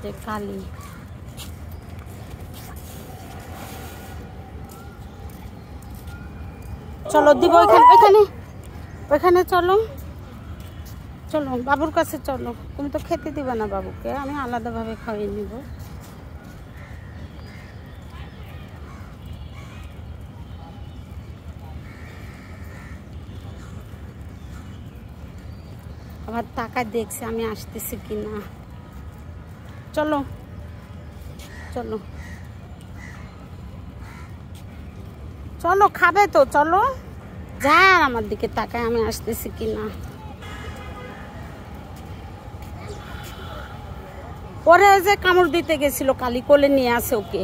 যে কালি। চলো দিব ওইখানে ওইখানে চলো চলো বাবুর কাছে চলো। তুমি তো খেতে দিবে না বাবুকে, আমি আলাদাভাবে খাইয়ে নিব। আবার তাকায় দেখছে আমি আসতেছি কিনা। চলো চলো চলো খাবে তো চলো। যা আমার দিকে তাকায় আমি আসতেছি কিনা। ওরে যে কামড় দিতে গেছিল কালি, কোলে নিয়ে আসে ওকে।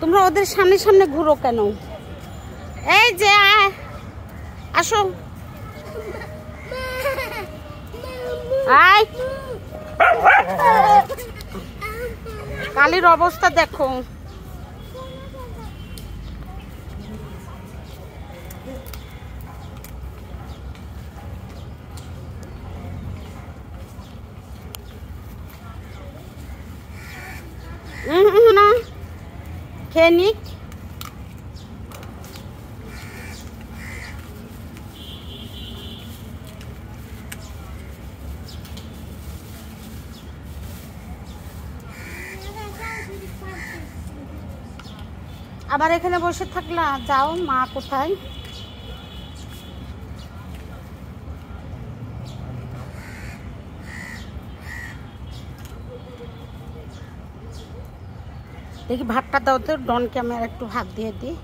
তোমরা ওদের সামনে সামনে ঘুরো কেন? এই যে আসো, আয়। কালির অবস্থা দেখো। না খেয়ে নিক। আবার এখানে বসে থাকলা, যাও মা কোথায়? দেখি ভাতটা দাও তো, ডনকে আমি আর একটু ভাত দিয়ে দিই।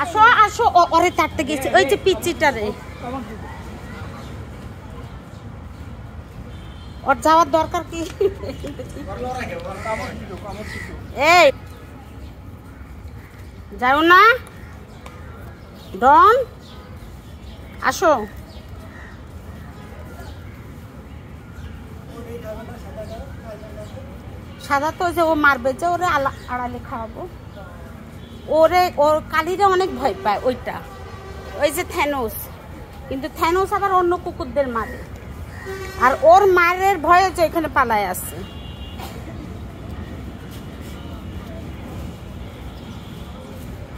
আসো আসো, ওরে তাড়তে গেছে ওই যে পিচ্চিটারে। ওর যাওয়ার দরকার কি? এই যাও না ডন, আসো। সাদা তো যে ও মারবে, যে ওরে আড়ালে খাওয়াবো। ওরে ওর কালিরে অনেক ভয় পায় ওইটা, ওই যে থ্যানোস। কিন্তু থ্যানোস আবার অন্য কুকুরদের মারে, আর ওর মায়ের ভয়ে যে এখানে পালায় আছে।